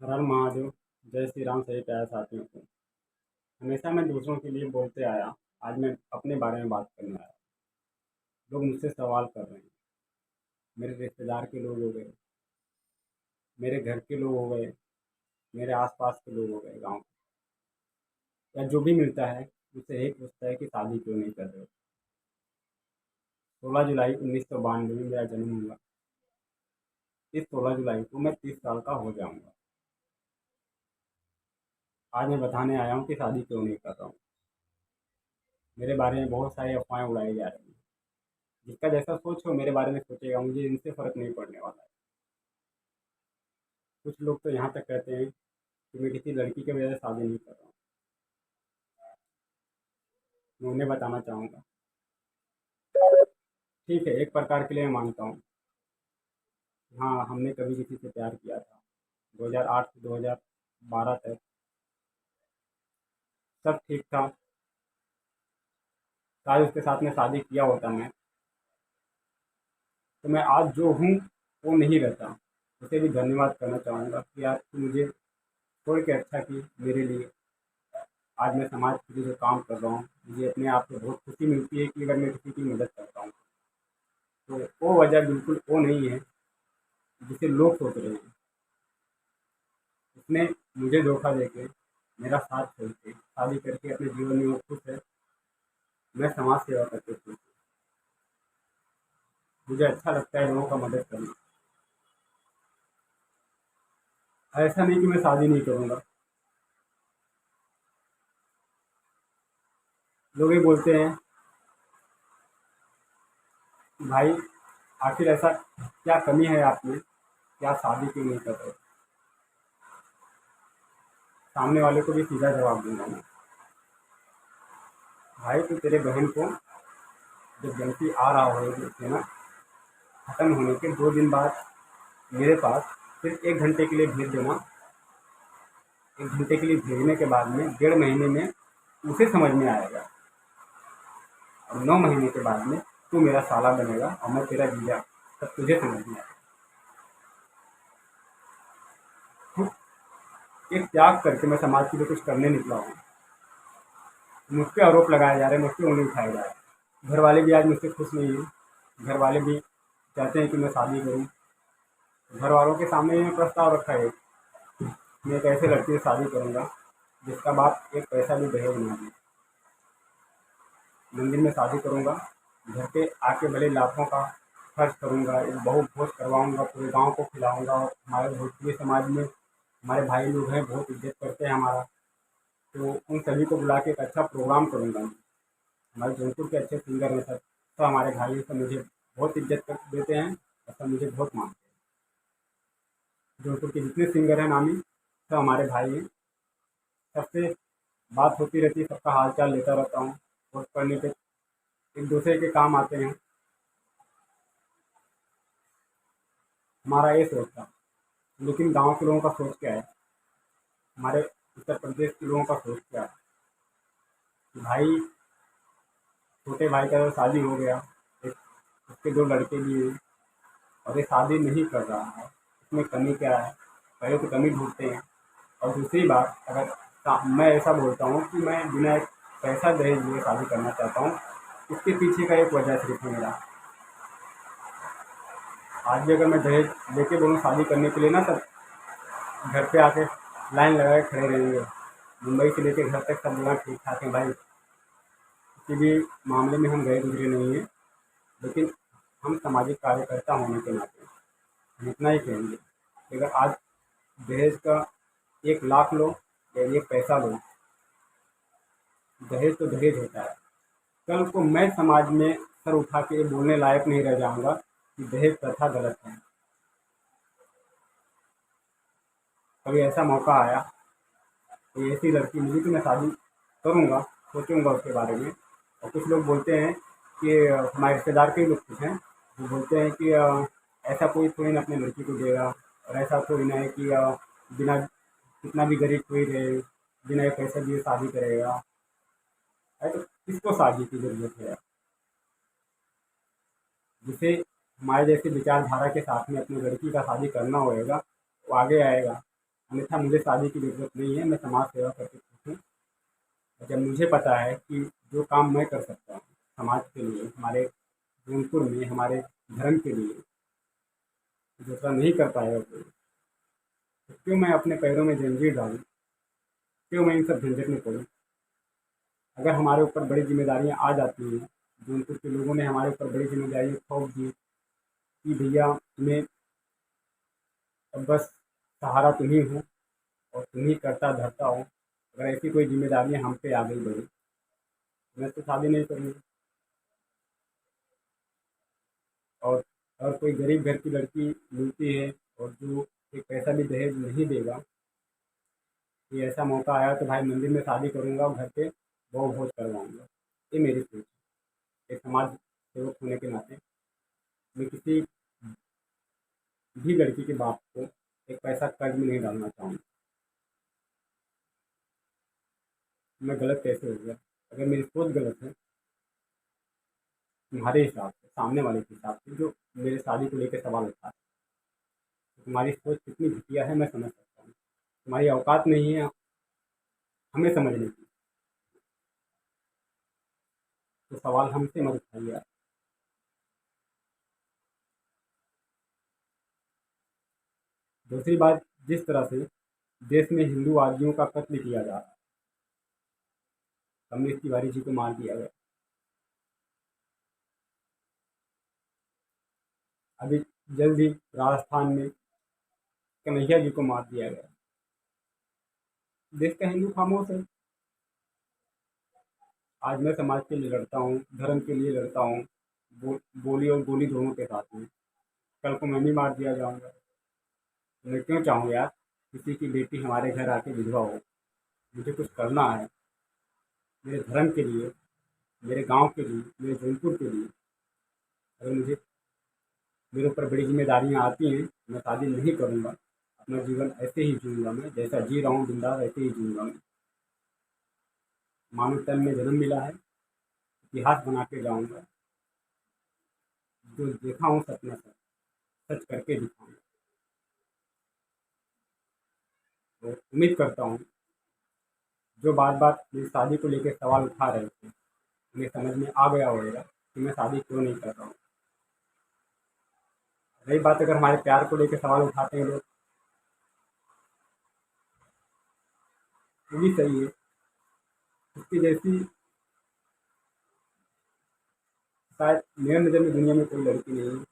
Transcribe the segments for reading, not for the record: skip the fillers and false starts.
हर हर महादेव। जय श्री राम। सही कहा साथियों को। हमेशा मैं दूसरों के लिए बोलते आया। आज मैं अपने बारे में बात करने आया। लोग मुझसे सवाल कर रहे हैं। मेरे रिश्तेदार के लोग हो गए, मेरे घर के लोग हो गए, मेरे आसपास के लोग हो गए, गांव या जो भी मिलता है मुझसे यही पूछता है कि शादी क्यों नहीं कर रहे हो। 16 जुलाई 1992 में मेरा जन्म हुआ। इस 16 जुलाई को मैं 30 साल का हो जाऊंगा। आज मैं बताने आया हूँ कि शादी क्यों नहीं कर रहा हूँ। मेरे बारे में बहुत सारी अफवाहें उड़ाई जा रही हैं। जिसका जैसा सोच हो मेरे बारे में सोचेगा, मुझे इनसे फर्क नहीं पड़ने वाला है। कुछ लोग तो यहाँ तक कहते हैं कि मैं किसी लड़की की वजह से शादी नहीं कर रहा हूँ। मैं उन्हें बताना चाहूँगा, ठीक है, एक प्रकार के लिए मैं मानता हूँ। हाँ, हमने कभी किसी से प्यार किया था। 2008 से 2012 तक सब ठीक था। शायद उसके साथ में शादी किया होता मैं, तो मैं आज जो हूँ वो नहीं रहता। उसे भी धन्यवाद करना चाहूँगा कि यार तू मुझे छोड़ के अच्छा की मेरे लिए। आज मैं समाज के लिए जो काम कर रहा हूँ, मुझे अपने आप से बहुत खुशी मिलती है कि अगर मैं किसी की मदद करता हूँ, तो वो वजह बिल्कुल वो नहीं है जिसे लोग सोच रहे हैं। उसने मुझे धोखा देके, मेरा साथ छोड़ के शादी करके अपने जीवन में वो खुश है। मैं समाज सेवा करके खुश हूँ। मुझे अच्छा लगता है लोगों का मदद करना। ऐसा नहीं कि मैं शादी नहीं करूँगा। लोग ये बोलते हैं, भाई आखिर ऐसा क्या कमी है आप में कि आप शादी क्यों नहीं कर रहे। सामने वाले को भी सीधा जवाब दूंगा मैं, भाई तो तेरे बहन को जब गलती आ रहा हो है ना, खत्म होने के 2 दिन बाद मेरे पास सिर्फ 1 घंटे के लिए भेज देना। 1 घंटे के लिए भेजने के बाद में 1.5 महीने में उसे समझ में आएगा, और 9 महीने के बाद में तू मेरा साला बनेगा और मैं तेरा जीजा। तब तुझे समझ में आएगा। तो एक त्याग करके मैं समाज के लिए कुछ करने निकला हूँ। मुझ पे आरोप लगाए जा रहे हैं, मुझ पे उंगली उठाए जा रहे हैं। घर वाले भी आज मुझसे खुश नहीं हैं। घर वाले भी चाहते हैं कि मैं शादी करूँ। घर वालों के सामने ये प्रस्ताव रखा है, मैं एक ऐसे लड़की से शादी करूँगा जिसका बाप एक पैसा भी दहेज ना दे। मंदिर में शादी करूँगा, घर पे आके भले लाखों का खर्च करूँगा, एक बहू भोज करवाऊँगा, पूरे गांव को खिलाऊँगा। और हमारे भोजपुरी समाज में हमारे भाई लोग हैं, बहुत इज्जत करते हैं हमारा। तो उन सभी को बुला के एक अच्छा प्रोग्राम करूँगा मैं। हमारे जौनपुर के अच्छे सिंगर हैं सब। सब हमारे भाई हैं, सब मुझे बहुत इज्जत कर देते हैं और सब मुझे बहुत मानते हैं। जौनपुर के जितने सिंगर हैं नामी, सब हमारे भाई हैं। सबसे बात होती रहती है, सबका हाल चाल लेता रहता हूँ। पोस्ट करने पे एक दूसरे के काम आते हैं। हमारा ये सोच था। लेकिन गांव के लोगों का सोच क्या है, हमारे उत्तर प्रदेश के लोगों का सोच क्या है कि भाई छोटे भाई का तो शादी हो गया, एक उसके 2 लड़के भी हैं, और ये शादी नहीं कर रहा है, इसमें कमी क्या है। पहले तो कमी ढूंढते हैं। और दूसरी बात, अगर मैं ऐसा बोलता हूँ कि मैं बिना एक पैसा दहेज लिए शादी करना चाहता हूँ, इसके पीछे का एक वजह सिर्फ है मेरा। आज भी अगर मैं दहेज लेके बोलूँ शादी करने के लिए ना, तब घर पे आके लाइन लगा के खड़े रहेंगे। मुंबई से लेके घर तक सब जगह ठीक ठाक है भाई, किसी भी मामले में हम गए गुजरे नहीं हैं। लेकिन हम सामाजिक कार्यकर्ता होने के नाते हम इतना ही कहेंगे कि अगर आज दहेज का 1 लाख लो या 1 पैसा लो, दहेज तो दहेज होता है। कल को मैं समाज में सर उठा के बोलने लायक नहीं रह जाऊंगा कि दहेज प्रथा गलत है। कभी ऐसा मौका आया, कोई ऐसी लड़की मिली तो मैं शादी करूंगा, सोचूंगा उसके बारे में। और कुछ लोग बोलते हैं कि हमारे रिश्तेदार के ही लोग कुछ हैं, वो बोलते हैं कि ऐसा कोई थोड़ी ना अपनी लड़की को देगा, और ऐसा थोड़ी ना है कि बिना कितना भी गरीब कोई रहे, बिना एक पैसा दिए शादी करेगा। है तो किसको शादी की जरूरत है। जिसे हमारे जैसे विचारधारा के साथ में अपनी लड़की का शादी करना होएगा, वो आगे आएगा। अन्यथा मुझे शादी की ज़रूरत नहीं है, मैं समाज सेवा करके खुश हूँ। और जब मुझे पता है कि जो काम मैं कर सकता हूँ समाज के लिए, हमारे जौनपुर में हमारे धर्म के लिए, दूसरा नहीं कर पाएगा कोई, तो क्यों मैं अपने पैरों में जंजीर डालूँ? क्यों मैं इन सब झंझट में पड़ूँ? अगर हमारे ऊपर बड़ी ज़िम्मेदारियाँ आ जाती हैं, जौनपुर के लोगों ने हमारे ऊपर बड़ी ज़िम्मेदारियाँ थोप दी कि भैया तुम्हें अब बस सहारा तुम ही हो और तुम ही करता धरता हो, अगर ऐसी कोई ज़िम्मेदारियाँ हम पे आ गई बड़ी, मैं तो शादी नहीं करूँगा। और अगर कोई गरीब घर की लड़की मिलती है और जो एक पैसा भी दहेज नहीं देगा, कि ऐसा मौका आया तो भाई मंदिर में शादी करूँगा और घर पे बहू भोज करवाऊँगा। ये मेरी सोच है। एक समाज सेवक होने के नाते मैं किसी भी लड़की के बाप को एक पैसा कर्ज में नहीं डालना चाहूँगा। मैं गलत कैसे हो गया? अगर मेरी सोच गलत है तुम्हारे हिसाब से, सामने वाले के हिसाब से, जो मेरे शादी को लेकर सवाल उठा है, तो तुम्हारी सोच कितनी घटिया है मैं समझ सकता हूँ। तुम्हारी औकात नहीं है हमें समझने की, तो सवाल हमसे मत उठाइए आप। दूसरी बात, जिस तरह से देश में हिंदूवादियों का कत्ल किया जा रहा है, कमलेश तिवारी जी को मार दिया गया, अभी जल्द ही राजस्थान में कन्हैया जी को मार दिया गया। देश का हिंदू खामोश है। आज मैं समाज के लिए लड़ता हूँ, धर्म के लिए लड़ता हूँ, बोली और गोली दोनों के साथ में, कल को मैं भी मार दिया जाऊँगा। मैं क्यों चाहूँ यार किसी की बेटी हमारे घर आके विधवा हो? मुझे कुछ करना है मेरे धर्म के लिए, मेरे गांव के लिए, मेरे जौनपुर के लिए। अगर मुझे मेरे ऊपर बड़ी जिम्मेदारियां आती हैं, मैं शादी नहीं करूँगा, अपना जीवन ऐसे ही जीऊँगा, मैं जैसा जी रहा हूँ बिंदास ऐसे ही जीऊँगा मैं। मानव तन में जन्म मिला है, इतिहास बना के जाऊँगा, जो देखा हूँ सपना सच सच करके दिखाऊँगा। तो उम्मीद करता हूँ जो बार बार मेरी शादी को लेकर सवाल उठा रहे थे, उन्हें समझ में आ गया होगा कि मैं शादी क्यों नहीं कर रहा हूँ। रही बात अगर हमारे प्यार को लेकर सवाल उठाते हैं लोग, वो भी सही है। उसकी जैसी शायद मेरे नज़र में दुनिया में कोई लड़की नहीं है।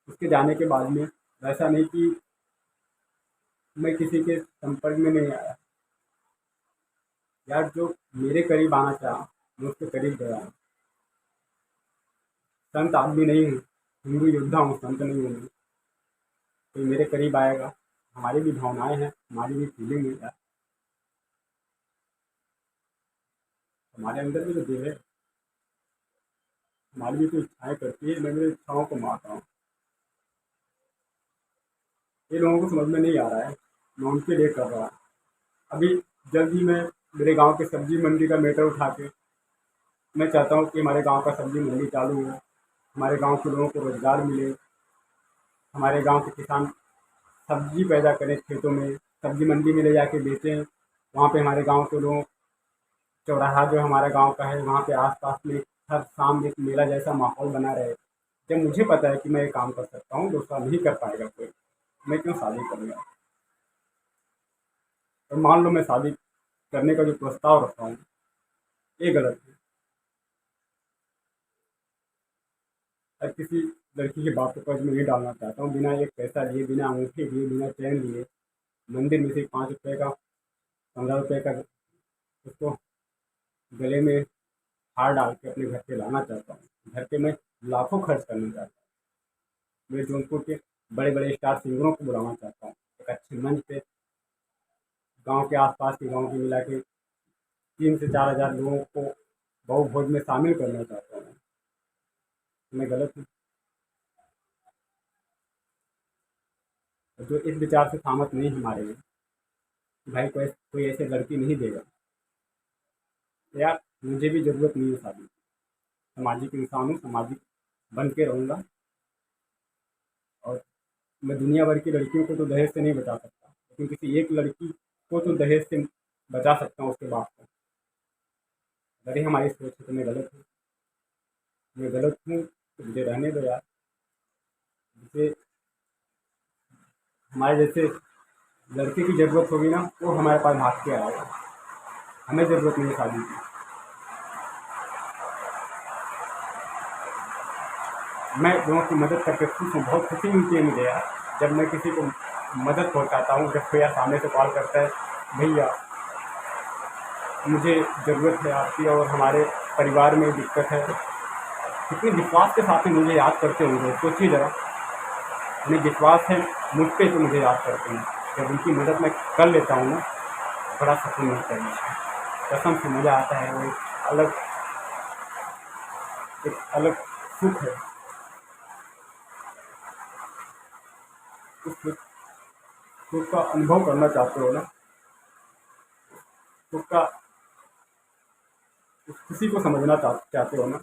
उसके जाने के बाद में वैसा नहीं कि मैं किसी के संपर्क में नहीं आया, यार जो मेरे करीब आना चाहा मैं उसके करीब गया। संत आदमी नहीं हूँ, हिंदू योद्धा हूँ, संत नहीं हूँ मैं। कोई मेरे करीब आएगा, हमारी भी भावनाएं हैं, हमारी भी फीलिंग है यार, हमारे अंदर भी तो दिल है, हमारी भी तो इच्छाएं करती है, मैं मेरी इच्छाओं को मारता हूँ। ये लोगों को समझ में नहीं आ रहा है, मैं उनके लिए कर रहा हूँ। अभी जल्द ही मैं मेरे गांव के सब्जी मंडी का मैटर उठा के मैं चाहता हूँ कि हमारे गांव का सब्जी मंडी चालू हो, हमारे गांव के लोगों को रोजगार मिले, हमारे गांव के किसान सब्जी पैदा करें खेतों में, सब्जी मंडी में ले जाके बेचें। वहाँ पे हमारे गांव के लोग, चौराहा जो हमारा गांव का है वहाँ पे आसपास में हर शाम एक मेला जैसा माहौल बना रहे। जब मुझे पता है कि मैं ये काम कर सकता हूँ, दूसरा नहीं कर पाएगा कोई, मैं क्यों शादी करूँगा? और मान लो मैं शादी करने का जो प्रस्ताव रखा हूँ ये गलत है। हर किसी लड़की के बाप को कर्ज में नहीं डालना चाहता हूँ, बिना एक पैसा लिए, बिना अंगूठी लिए, बिना चैन लिए, मंदिर में से 5 रुपये का, 15 रुपये का उसको गले में हार डाल के अपने घर पे लाना चाहता हूँ। घर पे मैं लाखों खर्च करना चाहता हूँ। मैं जौनपुर के बड़े बड़े स्टार सिंगरों को बुलाना चाहता हूँ, एक अच्छे मंच पे गांव के आसपास के गांव के मिला के 3 से 4 हज़ार लोगों को बहु भोज में शामिल करना चाहता हूँ। मैं गलत हूँ? जो इस विचार से सहमत नहीं हमारे में कि भाई कोई ऐसे लड़की नहीं देगा, तो यार मुझे भी ज़रूरत नहीं है शादी। सामाजिक इंसान हूँ, सामाजिक बन के रहूँगा। और मैं दुनिया भर की लड़कियों को तो दहेज से नहीं बचा सकता, लेकिन किसी एक लड़की को तो दहेज से बचा सकता हूँ उसके बाप को। अगर ये हमारी सोच है तो मैं गलत हूँ तो मुझे रहने दो यार। जैसे हमारे जैसे लड़के की ज़रूरत होगी ना वो हमारे पास भाग के आएगा, हमें ज़रूरत नहीं है शादी की। मैं लोगों की मदद करके खुश हूँ, बहुत खुशी मिलती है मुझे यार जब मैं किसी को मदद पहुँचाता हूँ। जब कोई यार सामने से कॉल करता है, भैया मुझे ज़रूरत है आपकी और हमारे परिवार में दिक्कत है, कितने विश्वास के साथ में मुझे याद करते होंगे, सोचिए ज़रा। उन्हें विश्वास है मुझ पे तो मुझे याद करते हैं। जब उनकी मदद मैं कर लेता हूँ ना, बड़ा सुकून मिलता है मुझे, कसम से मज़ा आता है। वो एक अलग सुख है। उस सुख का अनुभव करना चाहते हो ना, सुख का उस खुशी को समझना चाहते हो ना,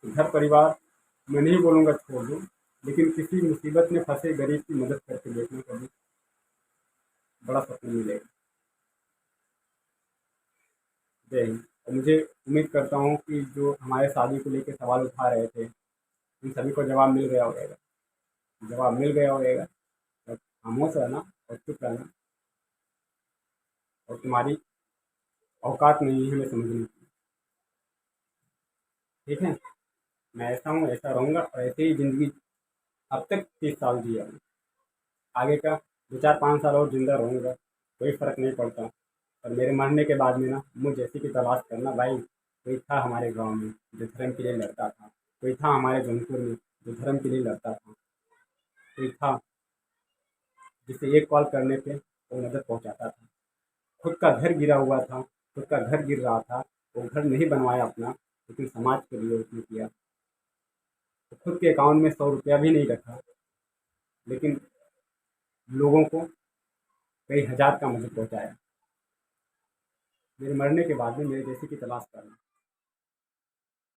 तो घर परिवार मैं नहीं बोलूँगा छोड़ दो, लेकिन किसी मुसीबत में फंसे गरीब की मदद करके देखना कभी, बड़ा सुकून मिलेगा। जय हिंद। और मुझे उम्मीद करता हूँ कि जो हमारे शादी को लेकर सवाल उठा रहे थे उन सभी को जवाब मिल गया होगा। जवाब मिल गया होगा। बस खामोश रहना और चुप रहना, और तुम्हारी औकात नहीं है हमें समझने की। ठीक है, मैं ऐसा हूँ, ऐसा रहूँगा और ऐसे ही ज़िंदगी अब तक 30 साल जिया हूँ। आगे का 2 4 5 साल और ज़िंदा रहूँगा, कोई फ़र्क नहीं पड़ता। और मेरे मरने के बाद में ना मुझ जैसे की तलाश करना भाई। कोई था हमारे गाँव में जो धर्म के लिए लड़ता था, कोई था हमारे जौनपुर में जो धर्म के लिए लड़ता था, कोई था जिसे एक कॉल करने पे वो मदद पहुँचाता था। खुद का घर गिरा हुआ था, खुद का घर गिर रहा था, वो घर नहीं बनवाया अपना, लेकिन समाज के लिए उसने किया। तो खुद के अकाउंट में 100 रुपया भी नहीं रखा, लेकिन लोगों को कई हज़ार का मदद पहुँचाया। मेरे मरने के बाद में मेरे जैसे की तलाश करना।